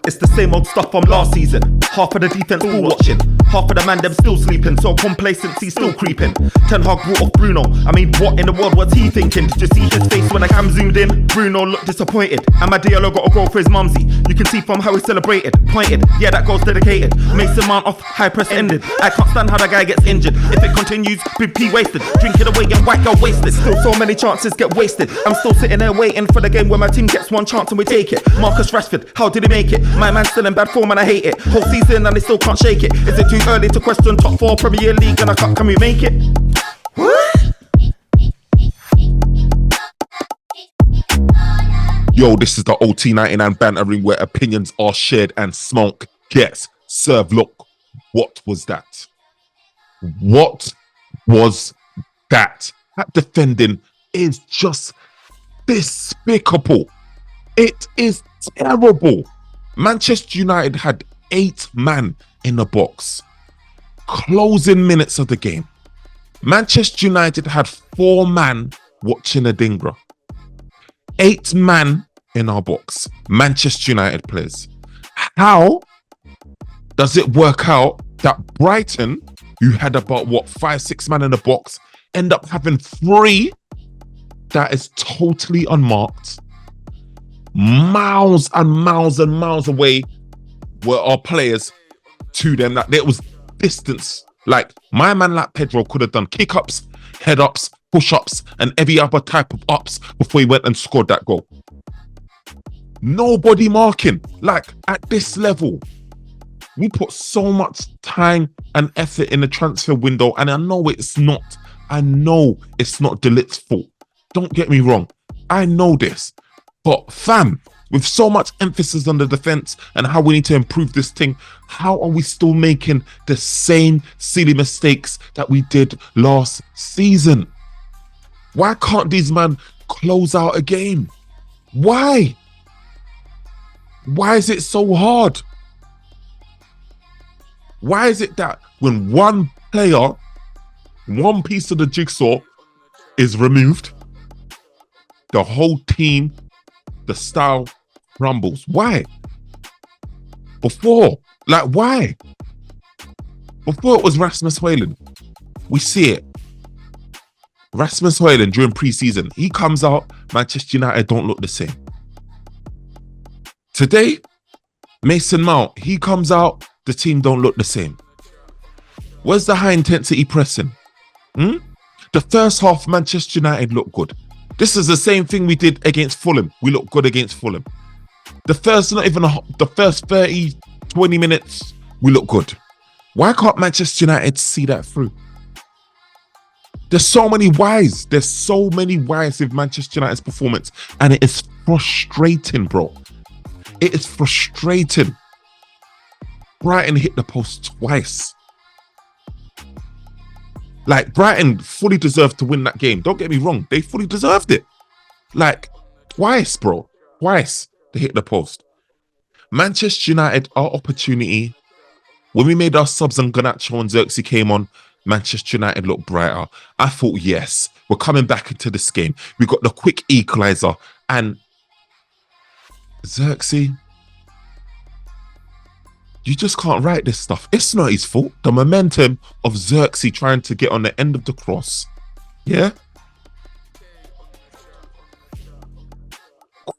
It's the same old stuff from last season. Half of the defense still watching, half of the man them still sleeping, so complacency still creeping. Ten Hag brought off Bruno. I mean, what in the world was he thinking? Did you see his face when the cam zoomed in? Bruno looked disappointed, and my Diallo got a goal for his mumsy. You can see from how he celebrated, pointed. Yeah, that goal's dedicated. Mason Mount off, high press ended. I can't stand how that guy gets injured. If it continues, Big P wasted. Drink it away and white girl wasted. Still so many chances get wasted. I'm still sitting there waiting for the game where my team gets one chance and we take it. Marcus Rashford, how did he make it? My man's still in bad form and I hate it. Whole season and they still can't shake it. Is it too early to question top 4 Premier League and a cup? Can we make it? Yo, this is the OT99 Banter Ring where opinions are shared and smoke gets served. Look, what was that? What was that? That defending is just despicable. It is terrible. Manchester United had 8 man in the box. Closing minutes of the game. Manchester United had 4 man watching a dingra. 8 man in our box. Manchester United players. How does it work out that Brighton, who had about 5-6 man in the box, end up having 3 that is totally unmarked? Miles and miles and miles away were our players to them. That there was distance. Like my man, like Pedro, could have done kick-ups, head-ups, push-ups, and every other type of ups before he went and scored that goal. Nobody marking. Like at this level, we put so much time and effort in the transfer window, and I know it's not De Ligt's fault. Don't get me wrong. I know this. But fam, with so much emphasis on the defense and how we need to improve this thing, how are we still making the same silly mistakes that we did last season? Why can't these men close out a game? Why? Why is it so hard? Why is it that when one player, one piece of the jigsaw is removed, the whole team, the style crumbles? Why? Before it was Rasmus Højlund. We see it. Rasmus Højlund during pre-season, he comes out, Manchester United don't look the same. Today, Mason Mount, he comes out, the team don't look the same. Where's the high intensity pressing? The first half, Manchester United looked good. This is the same thing we did against Fulham. We looked good against Fulham. The first 30, 20 minutes, we look good. Why can't Manchester United see that through? There's so many whys. There's so many whys with Manchester United's performance, and it is frustrating, bro. It is frustrating. Brighton hit the post twice. Like, Brighton fully deserved to win that game. Don't get me wrong. They fully deserved it. Like, twice, bro. Twice they hit the post. Manchester United, our opportunity. When we made our subs and Garnacho and Xerxes came on, Manchester United looked brighter. I thought, yes, we're coming back into this game. We got the quick equalizer. And Xerxes, you just can't write this stuff. It's not his fault. The momentum of Xerxes trying to get on the end of the cross, yeah,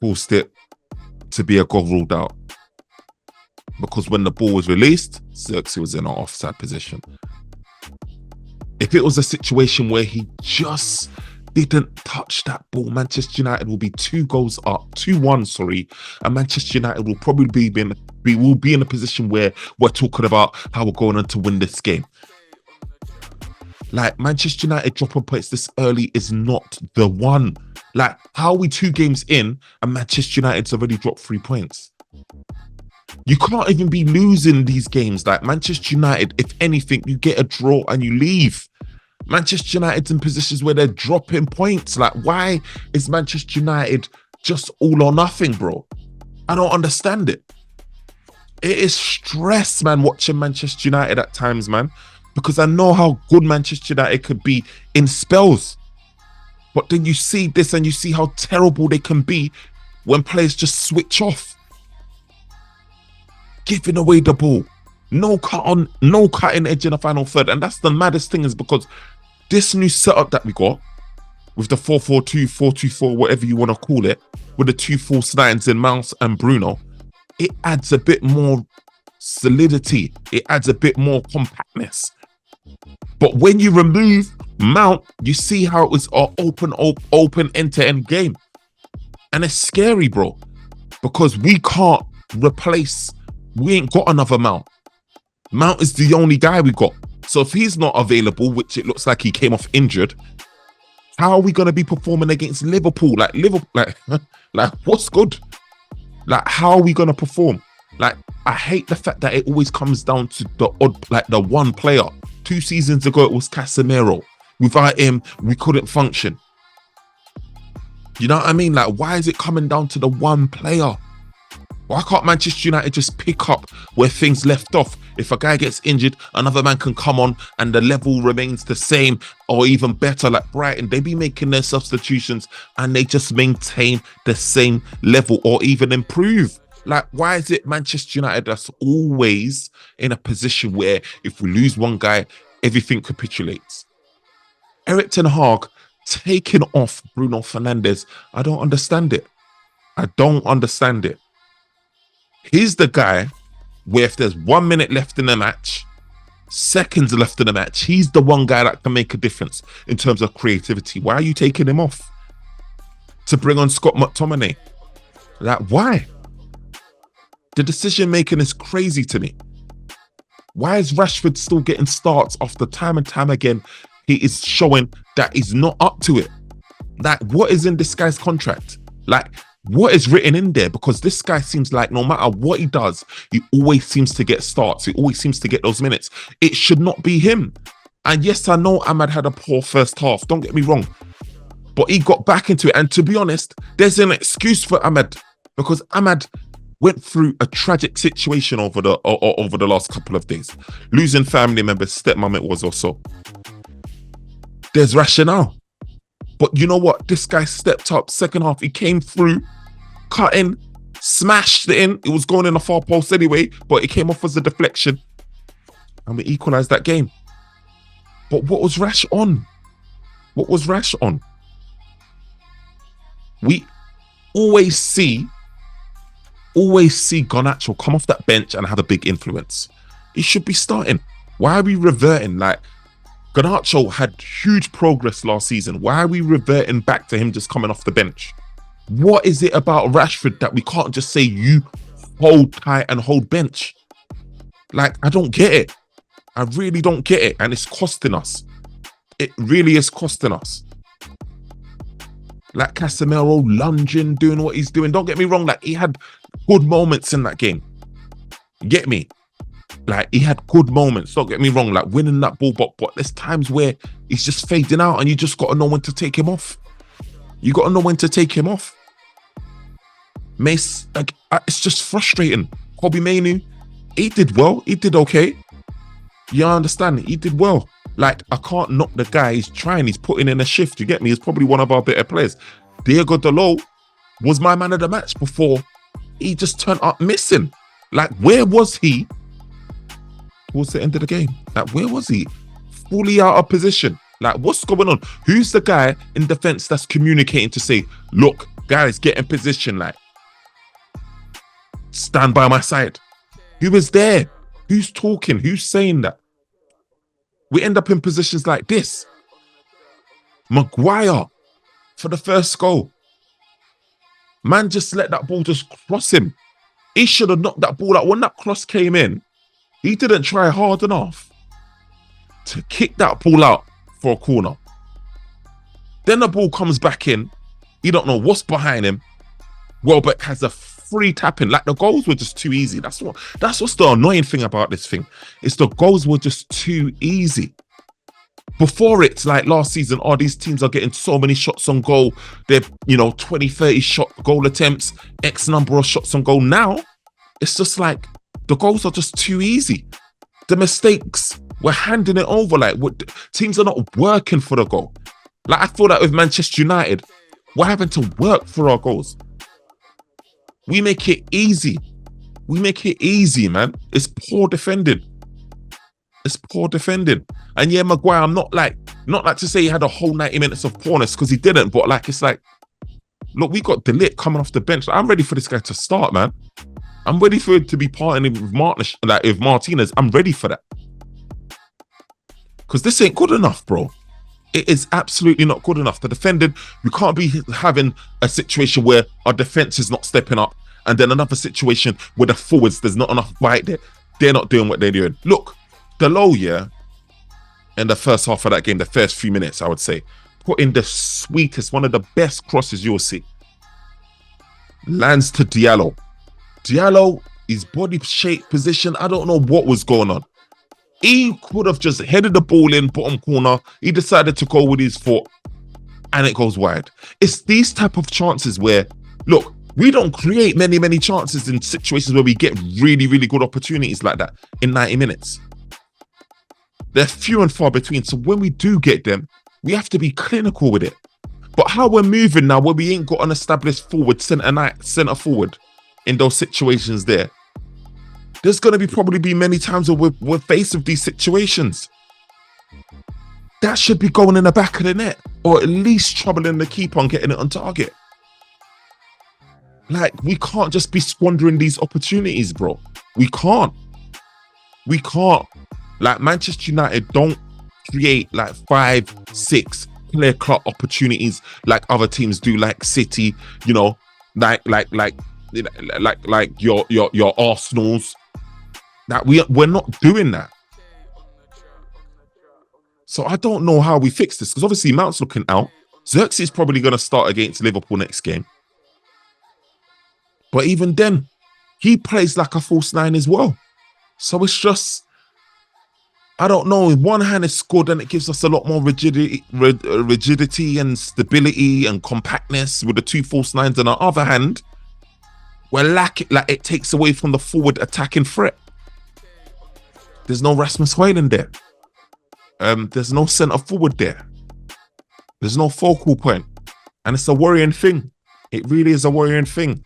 caused it to be a goal ruled out. Because when the ball was released, Xerxes was in an offside position. If it was a situation where he just didn't touch that ball, Manchester United will be 2-1, and Manchester United will probably be in a position where we're talking about how we're going on to win this game. Like, Manchester United dropping points this early is not the one. Like, how are we 2 games in and Manchester United's already dropped 3 points? You can't even be losing these games. Like, Manchester United, if anything, you get a draw and you leave. Manchester United's in positions where they're dropping points. Like, why is Manchester United just all or nothing, bro? I don't understand it. It is stress, man, watching Manchester United at times, man, because I know how good Manchester United could be in spells. But then you see this and you see how terrible they can be when players just switch off. giving away the ball. No cutting edge in the final third. And that's the maddest thing, is because this new setup that we got with the 4-4-2, 4-2-4, whatever you want to call it, with the two false nines in Mouse and Bruno, it adds a bit more solidity. It adds a bit more compactness. But when you remove Mount, you see how it was an open end-to-end game. And it's scary, bro, because we can't replace, we ain't got another Mount. Mount is the only guy we got. So if he's not available, which it looks like he came off injured, how are we going to be performing against Liverpool? Like what's good? Like, how are we going to perform? Like, I hate the fact that it always comes down to the odd, like the one player. 2 seasons ago, it was Casemiro. Without him, we couldn't function. You know what I mean? Like, why is it coming down to the one player? Why can't Manchester United just pick up where things left off? If a guy gets injured, another man can come on and the level remains the same or even better. Like Brighton, they be making their substitutions and they just maintain the same level or even improve. Like, why is it Manchester United that's always in a position where if we lose one guy, everything capitulates? Erik ten Hag taking off Bruno Fernandes, I don't understand it. I don't understand it. He's the guy where if there's 1 minute left in the match, seconds left in the match, he's the one guy that can make a difference in terms of creativity. Why are you taking him off to bring on Scott McTominay? Like, why? The decision making is crazy to me. Why is Rashford still getting starts after time and time again? He is showing that he's not up to it. Like, what is in this guy's contract? Like, what is written in there? Because this guy seems like no matter what he does, he always seems to get starts. He always seems to get those minutes. It should not be him. And yes, I know Ahmad had a poor first half. Don't get me wrong. But he got back into it. And to be honest, there's an excuse for Ahmad, because Ahmad went through a tragic situation over the last couple of days. Losing family members, stepmom it was also. There's rationale. But you know what? This guy stepped up second half. He came through, cut in, smashed it in. It was going in the far post anyway, but it came off as a deflection. And we equalised that game. But what was Rash on? What was Rash on? We always see Garnacho come off that bench and have a big influence. He should be starting. Why are we reverting? Like, Garnacho had huge progress last season. Why are we reverting back to him just coming off the bench? What is it about Rashford that we can't just say you hold tight and hold bench? Like, I don't get it. I really don't get it. And it's costing us. It really is costing us. Like Casemiro lunging, doing what he's doing. Don't get me wrong. Like, he had good moments in that game. You get me? Like, he had good moments. Don't get me wrong. Like, winning that ball, but there's times where he's just fading out and you just got to know when to take him off. You got to know when to take him off. Mace, like, it's just frustrating. Kobe Mainoo, he did well. He did okay. You understand? He did well. Like, I can't knock the guy. He's trying. He's putting in a shift. You get me? He's probably one of our better players. Diego Dalot was my man of the match before he just turned up missing. Like, where was he towards the end of the game? Like, where was he? Fully out of position. Like, what's going on? Who's the guy in defense that's communicating to say, look, guys, get in position, like, stand by my side? Who is there? Who's talking? Who's saying that? We end up in positions like this. Maguire for the first goal. Man just let that ball just cross him. He should have knocked that ball out. When that cross came in, he didn't try hard enough to kick that ball out for a corner. Then the ball comes back in. You don't know what's behind him. Welbeck has a free tapping. Like, the goals were just too easy. That's what's the annoying thing about this thing. It's the goals were just too easy. Before, it's like last season, these teams are getting so many shots on goal. They're, 20, 30 shot goal attempts, X number of shots on goal. Now, it's just like the goals are just too easy. The mistakes, we're handing it over. Like, teams are not working for the goal. Like, I feel like with Manchester United, we're having to work for our goals. We make it easy. We make it easy, man. It's poor defending. It's poor defending. And yeah, Maguire, I'm not like to say he had a whole 90 minutes of poorness, because he didn't, but like, it's like, look, we got De Ligt coming off the bench. I'm ready for this guy to start, man. I'm ready for it to be partnering with Martinez. I'm ready for that. Because this ain't good enough, bro. It is absolutely not good enough. The defending, we can't be having a situation where our defense is not stepping up, and then another situation where the forwards, there's not enough bite there. They're not doing what they're doing. Look, Delo, yeah, in the first half of that game, the first few minutes, I would say, put in the sweetest, one of the best crosses you'll see. Lands to Diallo. Diallo, his body shape, position, I don't know what was going on. He could have just headed the ball in, bottom corner. He decided to go with his foot, and it goes wide. It's these type of chances where, look, we don't create many chances in situations where we get really good opportunities like that in 90 minutes. They're few and far between. So when we do get them, we have to be clinical with it. But how we're moving now, where we ain't got an established forward, centre forward in those situations there, there's going to probably be many times where we're faced with these situations. That should be going in the back of the net, or at least troubling the keeper on getting it on target. Like, we can't just be squandering these opportunities, bro. We can't. Like, Manchester United don't create like 5, 6 clear-cut opportunities like other teams do, like City, you know, like your Arsenals. That we're not doing that. So I don't know how we fix this, because obviously Mount's looking out. Xerxes is probably going to start against Liverpool next game. But even then, he plays like a false 9 as well. So it's just, I don't know. In one hand, it's good, and it gives us a lot more rigidity and stability and compactness with the 2 false 9s. On the other hand, we're lacking, like, it takes away from the forward attacking threat. There's no Rasmus Højlund there. There's no centre forward there. There's no focal point. And it's a worrying thing. It really is a worrying thing.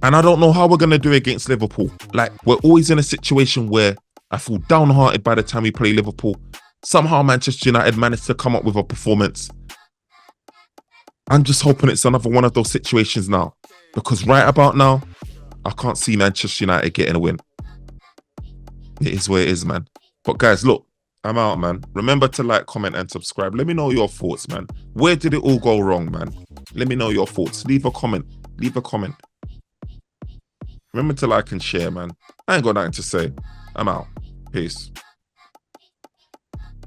And I don't know how we're going to do it against Liverpool. Like, we're always in a situation where I feel downhearted by the time we play Liverpool. Somehow Manchester United managed to come up with a performance. I'm just hoping it's another one of those situations now. Because right about now, I can't see Manchester United getting a win. It is where it is, man. But guys, look, I'm out, man. Remember to like, comment, and subscribe. Let me know your thoughts, man. Where did it all go wrong, man? Let me know your thoughts. Leave a comment. Remember to like and share, man. I ain't got nothing to say. I'm out. Peace.